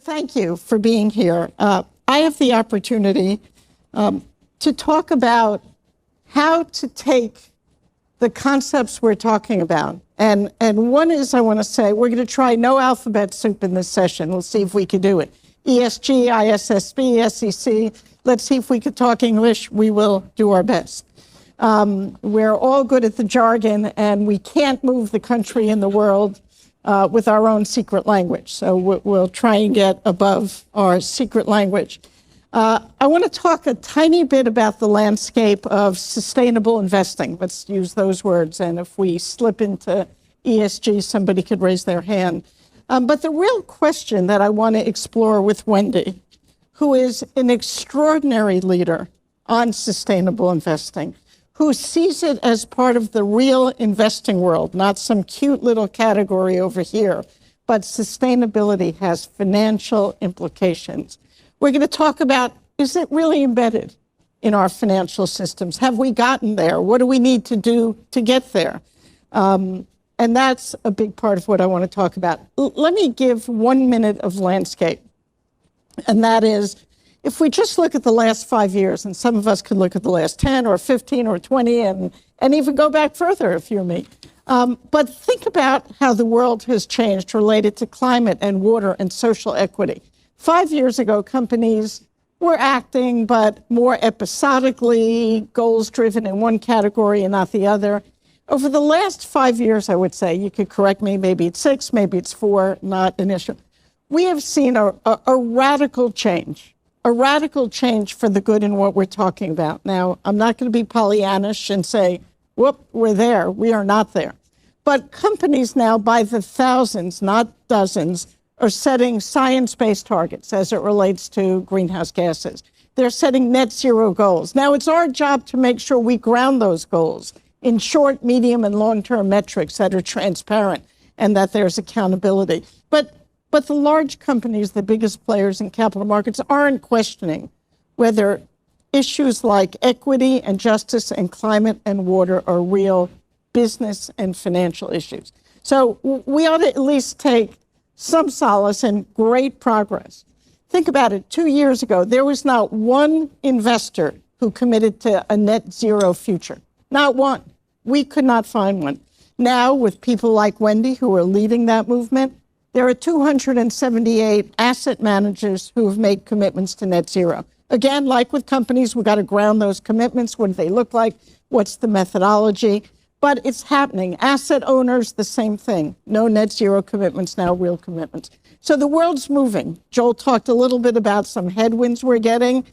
Thank you for being here. I have the opportunity to talk about how to take the concepts we're talking about. And one is, I want to say, we're going to try no alphabet soup in this session. We'll see if we can do it. ESG, ISSB, SEC. Let's see if we can talk English. We will do our best. We're all good at the jargon, and we can't move the country and the world with our own secret language. So we'll try and get above our secret language. I want to talk a tiny bit about the landscape of sustainable investing. Let's use those words. And if we slip into ESG, somebody could raise their hand. But the real question that I want to explore with Wendy, who is an extraordinary leader on sustainable investing, who sees it as part of the real investing world, not some cute little category over here, but sustainability has financial implications. We're going to talk about, is it really embedded in our financial systems? Have we gotten there? What do we need to do to get there? And that's a big part of what I want to talk about. Let me give 1 minute of landscape. And that is, if we just look at the last 5 years, and some of us could look at the last 10 or 15 or 20 and even go back further if you're me. But think about how the world has changed related to climate and water and social equity. 5 years ago, companies were acting, but more episodically, goals-driven in one category and not the other. Over the last 5 years, I would say, you could correct me, maybe it's 6, maybe it's 4, not an issue. We have seen a radical change. A radical change for the good in what we're talking about. Now, I'm not going to be Pollyannish and say, whoop, we're there. We are not there. But companies now, by the thousands, not dozens, are setting science-based targets as it relates to greenhouse gases. They're setting net zero goals. Now, it's our job to make sure we ground those goals in short, medium, and long-term metrics that are transparent and that there's accountability. But the large companies, the biggest players in capital markets, aren't questioning whether issues like equity and justice and climate and water are real business and financial issues. So we ought to at least take some solace in great progress. Think about it. 2 years ago, there was not one investor who committed to a net zero future. Not one. We could not find one. Now, with people like Wendy, who are leading that movement, there are 278 asset managers who have made commitments to net zero. Again, like with companies, we've got to ground those commitments. What do they look like? What's the methodology? But it's happening. Asset owners, the same thing. No net zero commitments, now real commitments. So the world's moving. Joel talked a little bit about some headwinds we're getting.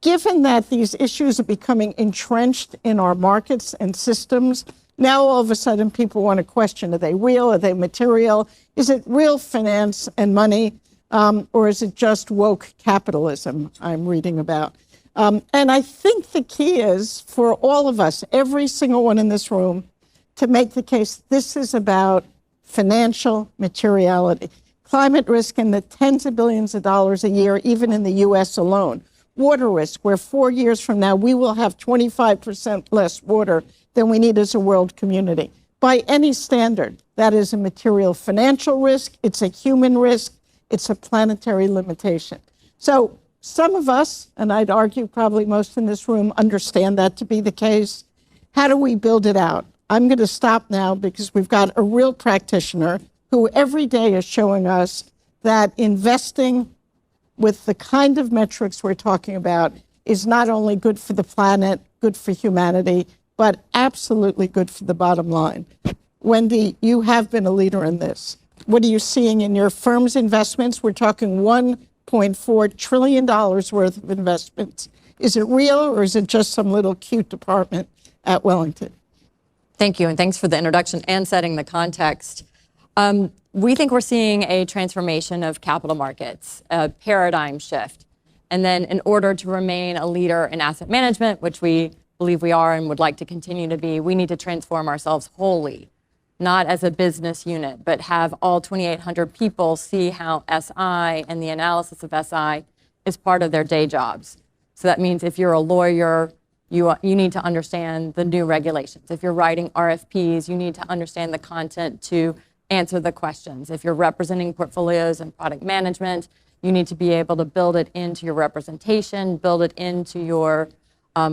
Given that these issues are becoming entrenched in our markets and systems, now all of a sudden people want to question, are they real? Are they material? Is it real finance and money? Or is it just woke capitalism I'm reading about? And I think the key is for all of us, every single one in this room, to make the case this is about financial materiality. Climate risk in the tens of billions of dollars a year, even in the US alone. Water risk, where 4 years from now we will have 25% less water than we need as a world community. By any standard, that is a material financial risk, it's a human risk, it's a planetary limitation. So some of us, and I'd argue probably most in this room, understand that to be the case. How do we build it out? I'm going to stop now because we've got a real practitioner who every day is showing us that investing with the kind of metrics we're talking about is not only good for the planet, good for humanity, but absolutely good for the bottom line. Wendy, you have been a leader in this. What are you seeing in your firm's investments? We're talking $1.4 trillion worth of investments. Is it real or is it just some little cute department at Wellington? Thank you, and thanks for the introduction and setting the context. We think we're seeing a transformation of capital markets, a paradigm shift. And then in order to remain a leader in asset management, which we believe we are and would like to continue to be, we need to transform ourselves wholly, not as a business unit, but have all 2,800 people see how SI and the analysis of SI is part of their day jobs. So that means if you're a lawyer, you need to understand the new regulations. If you're writing RFPs, you need to understand the content to answer the questions. If you're representing portfolios and product management, you need to be able to build it into your representation, build it into your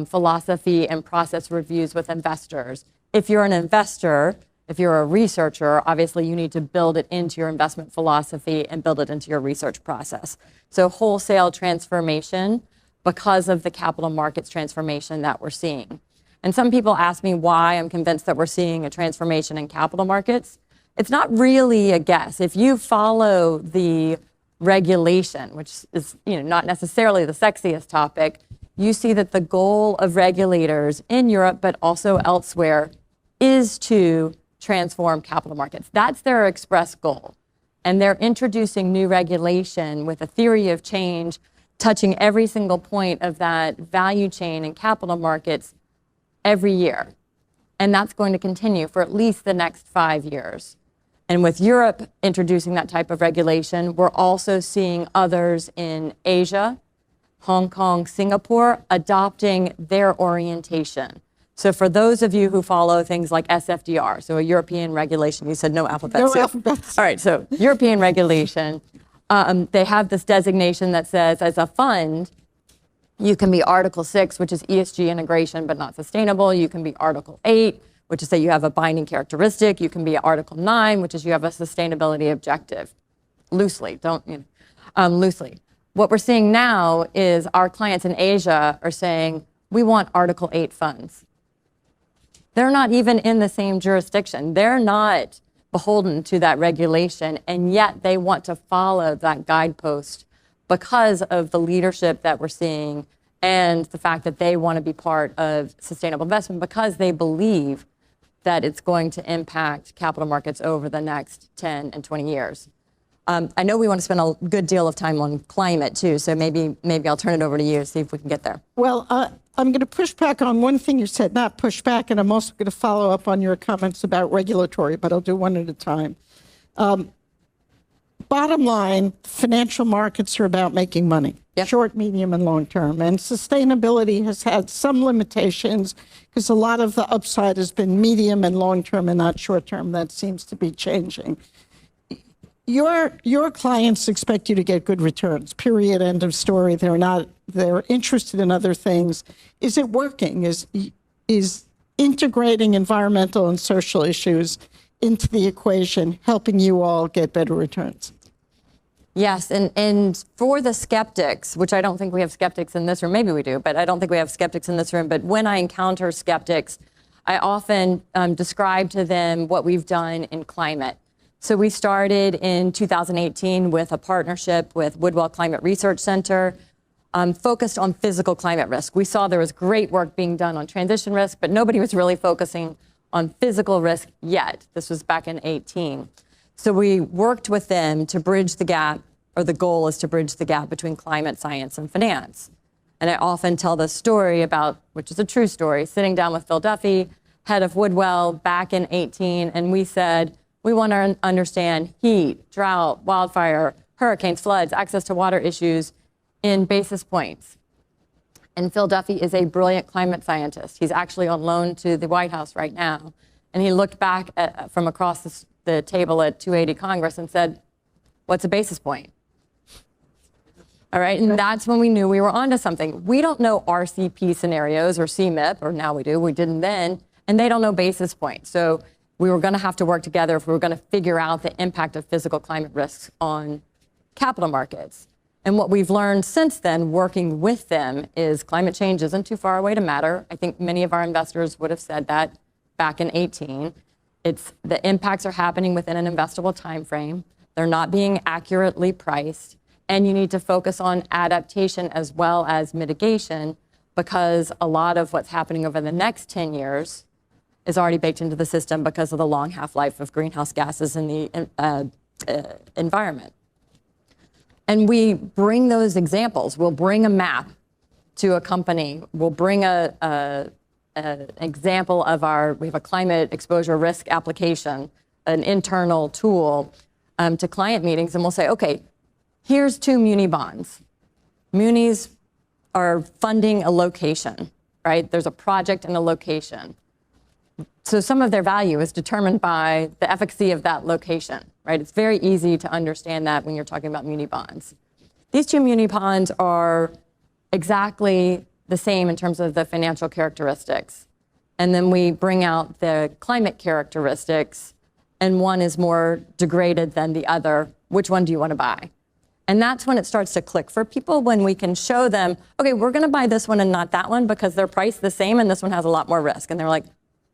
philosophy and process reviews with investors. If you're an investor, if you're a researcher, obviously you need to build it into your investment philosophy and build it into your research process. So wholesale transformation because of the capital markets transformation that we're seeing. And some people ask me why I'm convinced that we're seeing a transformation in capital markets. It's not really a guess. If you follow the regulation, which is not necessarily the sexiest topic, you see that the goal of regulators in Europe, but also elsewhere, is to transform capital markets. That's their express goal. And they're introducing new regulation with a theory of change, touching every single point of that value chain in capital markets every year. And that's going to continue for at least the next 5 years. And with Europe introducing that type of regulation, we're also seeing others in Asia, Hong Kong, Singapore, adopting their orientation. So for those of you who follow things like SFDR, so a European regulation, you said no alphabets. No alphabets. All right, so European regulation, they have this designation that says as a fund, you can be Article 6, which is ESG integration, but not sustainable. You can be Article 8, which is say you have a binding characteristic. You can be Article 9, which is you have a sustainability objective. Loosely, loosely. What we're seeing now is our clients in Asia are saying, we want Article 8 funds. They're not even in the same jurisdiction. They're not beholden to that regulation, and yet they want to follow that guidepost because of the leadership that we're seeing and the fact that they want to be part of sustainable investment because they believe that it's going to impact capital markets over the next 10 and 20 years. I know we want to spend a good deal of time on climate too, so maybe I'll turn it over to you, see if we can get there. Well, I'm going to push back on one thing you said, not push back, and I'm also going to follow up on your comments about regulatory, but I'll do one at a time. Bottom line, financial markets are about making money, yep. Short, medium, and long term. And sustainability has had some limitations because a lot of the upside has been medium and long term and not short term. That seems to be changing. Your clients expect you to get good returns, period, end of story. They're interested in other things. Is it working? Is integrating environmental and social issues into the equation helping you all get better returns? Yes, and for the skeptics, which I don't think we have skeptics in this room, maybe we do, but I don't think we have skeptics in this room, but when I encounter skeptics, I often describe to them what we've done in climate. So we started in 2018 with a partnership with Woodwell Climate Research Center, focused on physical climate risk. We saw there was great work being done on transition risk, but nobody was really focusing on physical risk yet. This was back in 2018. So we worked with them to bridge the gap, or the goal is to bridge the gap between climate science and finance. And I often tell this story about, which is a true story, sitting down with Phil Duffy, head of Woodwell, back in 2018, and we said, we want to understand heat, drought, wildfire, hurricanes, floods, access to water issues in basis points. And Phil Duffy is a brilliant climate scientist. He's actually on loan to the White House right now. And he looked back from across the table at 280 Congress and said, what's a basis point? All right, and that's when we knew we were onto something. We don't know RCP scenarios or CMIP, or now we do, we didn't then, and they don't know basis points. So we were going to have to work together if we were going to figure out the impact of physical climate risks on capital markets. And what we've learned since then, working with them, is climate change isn't too far away to matter. I think many of our investors would have said that back in 2018. The impacts are happening within an investable time frame. They're not being accurately priced. And you need to focus on adaptation as well as mitigation, because a lot of what's happening over the next 10 years is already baked into the system because of the long half-life of greenhouse gases in the environment. And we bring those examples. We'll bring a map to a company. We'll bring an example of we have a climate exposure risk application, an internal tool to client meetings, and we'll say, okay, here's 2 muni bonds. Munis are funding a location, right? There's a project and a location. So some of their value is determined by the efficacy of that location, right? It's very easy to understand that when you're talking about muni bonds. These 2 muni bonds are exactly the same in terms of the financial characteristics. And then we bring out the climate characteristics, and one is more degraded than the other. Which one do you want to buy? And that's when it starts to click for people, when we can show them, okay, we're going to buy this one and not that one because they're priced the same and this one has a lot more risk. And they're like,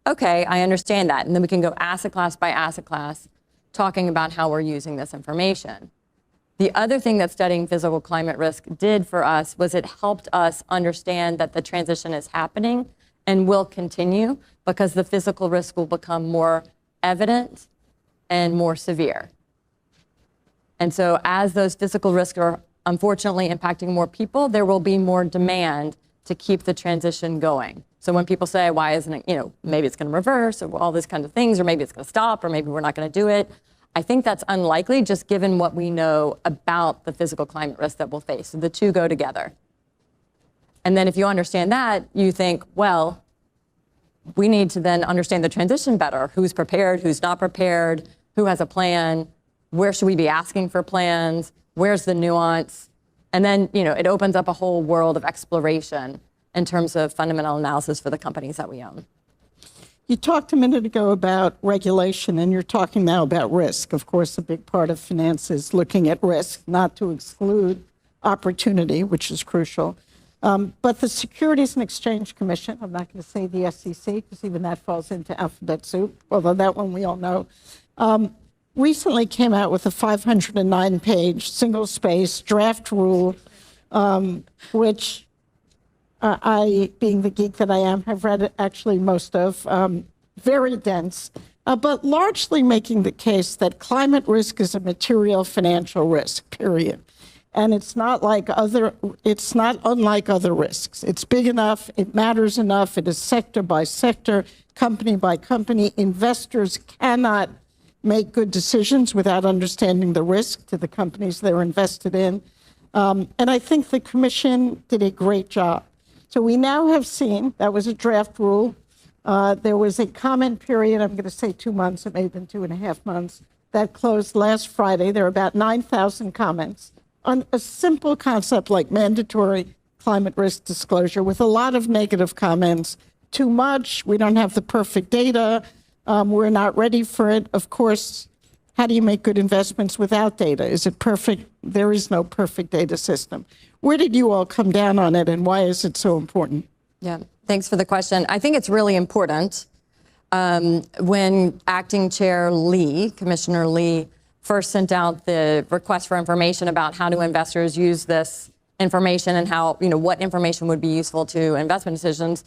okay, I understand that. And then we can go asset class by asset class, talking about how we're using this information. The other thing that studying physical climate risk did for us was it helped us understand that the transition is happening and will continue because the physical risk will become more evident and more severe. And so as those physical risks are unfortunately impacting more people, there will be more demand to keep the transition going. So when people say, why isn't it, maybe it's going to reverse or all these kinds of things, or maybe it's going to stop, or maybe we're not going to do it, I think that's unlikely just given what we know about the physical climate risk that we'll face. So the two go together. And then if you understand that, you think, well, we need to then understand the transition better. Who's prepared, who's not prepared, who has a plan, where should we be asking for plans, where's the nuance? And then, it opens up a whole world of exploration in terms of fundamental analysis for the companies that we own. You talked a minute ago about regulation, and you're talking now about risk. Of course, a big part of finance is looking at risk, not to exclude opportunity, which is crucial. But the Securities and Exchange Commission, I'm not going to say the SEC, because even that falls into alphabet soup, although that one we all know, recently came out with a 509-page, single-space draft rule, which I, being the geek that I am, have read actually most of, very dense, but largely making the case that climate risk is a material financial risk, period. And it's not unlike other risks. It's big enough, it matters enough, it is sector by sector, company by company. Investors cannot make good decisions without understanding the risk to the companies they're invested in. And I think the Commission did a great job. So we now have seen, that was a draft rule. There was a comment period, I'm going to say 2 months, it may have been 2.5 months, that closed last Friday. There are about 9,000 comments on a simple concept like mandatory climate risk disclosure, with a lot of negative comments. Too much, we don't have the perfect data, we're not ready for it. Of course, how do you make good investments without data? Is it perfect? There is no perfect data system. Where did you all come down on it, and why is it so important? Yeah, thanks for the question. I think it's really important. When Acting Chair Lee, Commissioner Lee, first sent out the request for information about how do investors use this information and how, what information would be useful to investment decisions,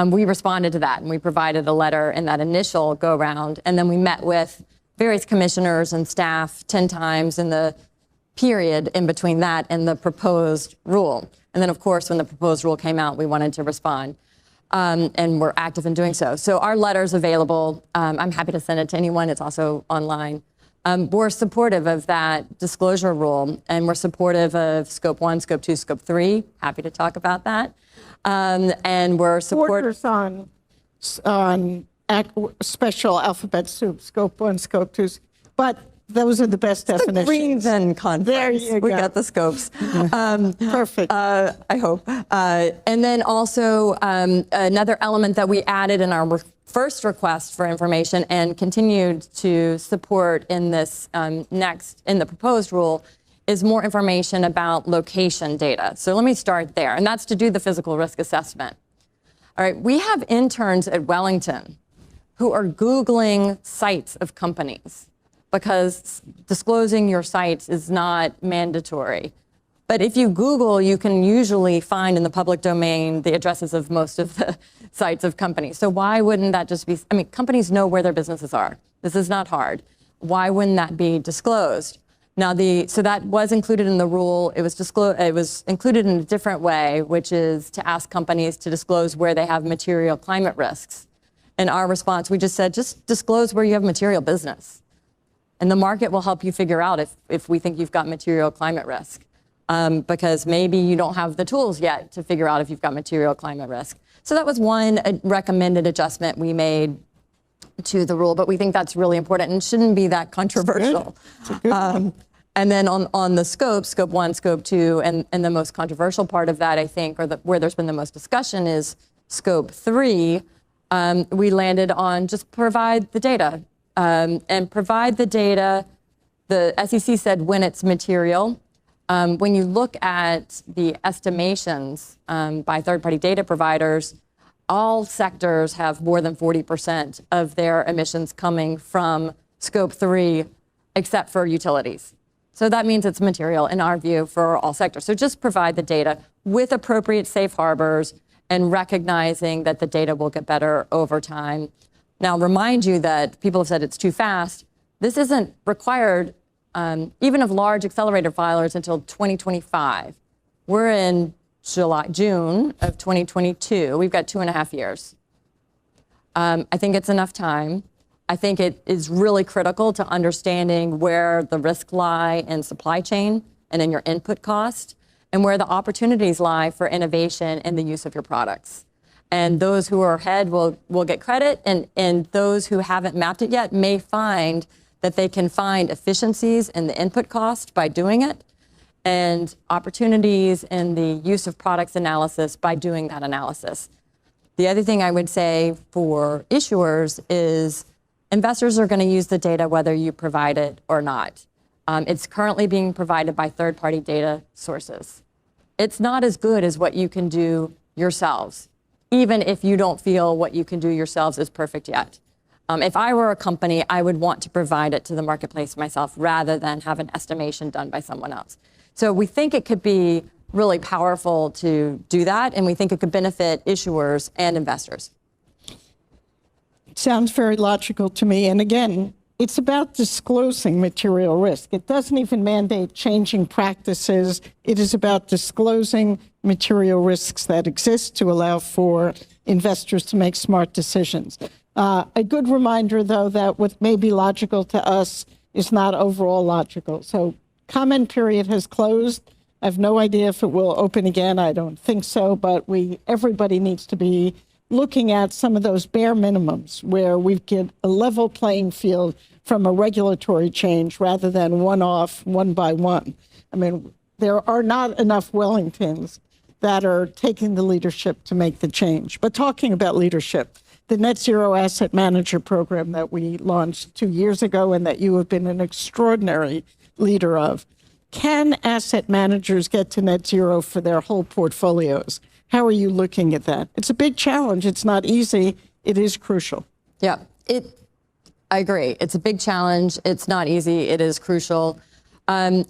we responded to that, and we provided a letter in that initial go-round, and then we met with various commissioners and staff 10 times in the period in between that and the proposed rule. And then, of course, when the proposed rule came out, we wanted to respond, and we're active in doing so. So our letter's available. I'm happy to send it to anyone. It's also online. We're supportive of that disclosure rule, and we're supportive of Scope 1, Scope 2, Scope 3. Happy to talk about that. And we're supportive on special alphabet soup, Scope 1, Scope 2, but those are the best definitions. Greens and conference. There you go. We got the scopes. Perfect. I hope. And then also another element that we added in our first request for information and continued to support in this in the proposed rule is more information about location data. So let me start there, and that's to do the physical risk assessment. All right, we have interns at Wellington who are Googling sites of companies, because disclosing your sites is not mandatory. But if you Google, you can usually find in the public domain the addresses of most of the sites of companies. So why wouldn't that just be, companies know where their businesses are. This is not hard. Why wouldn't that be disclosed? Now, so that was included in the rule. It was included in a different way, which is to ask companies to disclose where they have material climate risks. In our response, we just said, just disclose where you have material business. And the market will help you figure out if we think you've got material climate risk. Because maybe you don't have the tools yet to figure out if you've got material climate risk. So that was one recommended adjustment we made to the rule, but we think that's really important and shouldn't be that controversial. And then on the scope 1, scope 2, and the most controversial part of that, I think, or where there's been the most discussion is scope 3. We landed on just provide the data. And provide the data, the SEC said when it's material. When you look at the estimations by third-party data providers, all sectors have more than 40% of their emissions coming from scope 3, except for utilities. So that means it's material in our view for all sectors. So just provide the data with appropriate safe harbors and recognizing that the data will get better over time. Now, remind you that people have said it's too fast. This isn't required even of large accelerator filers until 2025. We're in June of 2022. We've got 2.5 years. I think it's enough time. I think it is really critical to understanding where the risks lie in supply chain and in your input cost, and where the opportunities lie for innovation and the use of your products. And those who are ahead will get credit, and those who haven't mapped it yet may find that they can find efficiencies in the input cost by doing it, and opportunities in the use of products analysis by doing that analysis. The other thing I would say for issuers is investors are going to use the data whether you provide it or not. It's currently being provided by third-party data sources. It's not as good as what you can do yourselves, even if you don't feel what you can do yourselves is perfect yet. If I were a company, I would want to provide it to the marketplace myself rather than have an estimation done by someone else. So we think it could be really powerful to do that, and we think it could benefit issuers and investors. Sounds very logical to me. And again, it's about disclosing material risk. It doesn't even mandate changing practices. It is about disclosing material risks that exist to allow for investors to make smart decisions. A good reminder, though, that what may be logical to us is not overall logical. So comment period has closed. I have no idea if it will open again. I don't think so, but everybody needs to be looking at some of those bare minimums where we get a level playing field from a regulatory change rather than one-off, one by one. I mean, there are not enough Wellingtons that are taking the leadership to make the change. But talking about leadership, the Net Zero Asset Manager program that we launched 2 years ago and that you have been an extraordinary leader of, can asset managers get to net zero for their whole portfolios? How are you looking at that? It's a big challenge. It's not easy. It is crucial. Yeah, I agree. It's a big challenge. It's not easy. It is crucial.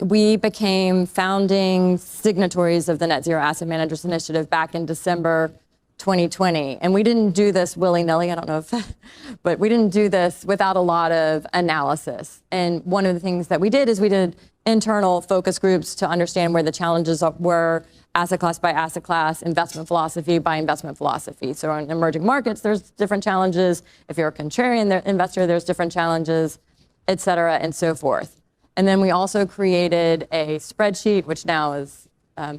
We became founding signatories of the Net Zero Asset Managers Initiative back in December 2020. And we didn't do this willy-nilly, I don't know if, but we didn't do this without a lot of analysis. And one of the things that we did is we did internal focus groups to understand where the challenges were, asset class by asset class, investment philosophy by investment philosophy. So in emerging markets, there's different challenges. If you're a contrarian investor, there's different challenges, et cetera, and so forth. And then we also created a spreadsheet, which now is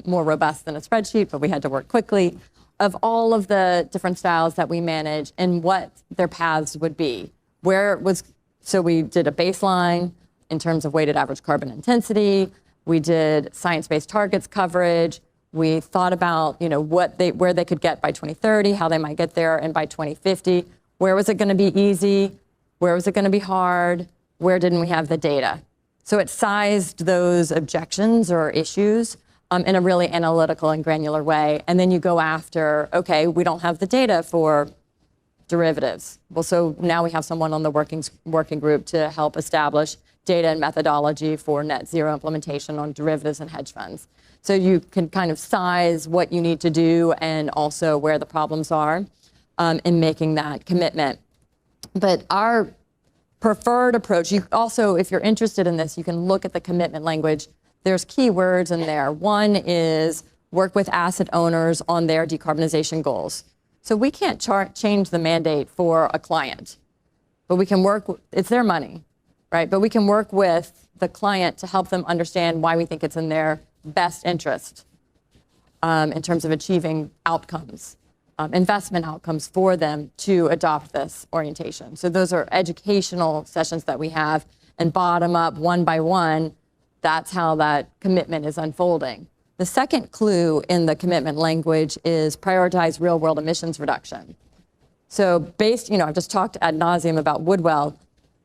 more robust than a spreadsheet, but we had to work quickly, of all of the different styles that we manage and what their paths would be. So we did a baseline in terms of weighted average carbon intensity. We did science-based targets coverage. We thought about, where they could get by 2030, how they might get there, and by 2050, where was it going to be easy? Where was it going to be hard? Where didn't we have the data? So it sized those objections or issues in a really analytical and granular way. And then you go after, okay, we don't have the data for derivatives. Well, so now we have someone on the working group to help establish data and methodology for net zero implementation on derivatives and hedge funds. So you can kind of size what you need to do and also where the problems are in making that commitment. But our preferred approach. You also, if you're interested in this, you can look at the commitment language. There's key words in there. One is work with asset owners on their decarbonization goals. So we can't change the mandate for a client, but we can work, it's their money, right? But we can work with the client to help them understand why we think it's in their best interest in terms of achieving outcomes, investment outcomes for them to adopt this orientation. So those are educational sessions that we have, and bottom up, one by one, that's how that commitment is unfolding. The second clue in the commitment language is prioritize real world emissions reduction. So I've just talked ad nauseum about Woodwell.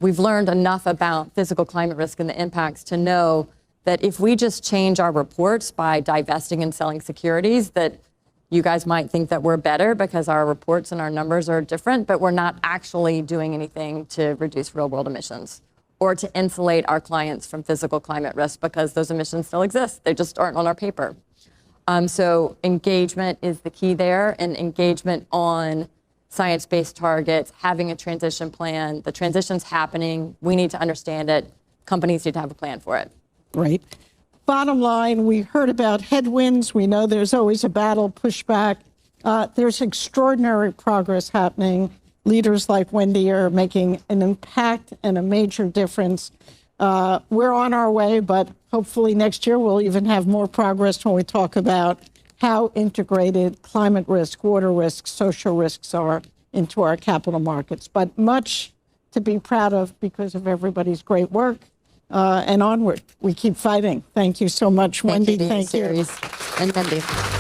We've learned enough about physical climate risk and the impacts to know that if we just change our reports by divesting and selling securities, that you guys might think that we're better because our reports and our numbers are different, but we're not actually doing anything to reduce real world emissions or to insulate our clients from physical climate risk, because those emissions still exist. They just aren't on our paper. So engagement is the key there, and engagement on science-based targets, having a transition plan. The transition's happening. We need to understand it. Companies need to have a plan for it. Great. Bottom line, we heard about headwinds. We know there's always a battle, pushback. There's extraordinary progress happening. Leaders like Wendy are making an impact and a major difference. We're on our way, but hopefully next year we'll even have more progress when we talk about how integrated climate risk, water risks, social risks are into our capital markets. But much to be proud of because of everybody's great work. And onward, we keep fighting. Thank you so much, Wendy. Thank you, Thank you. Ceres and Mindy.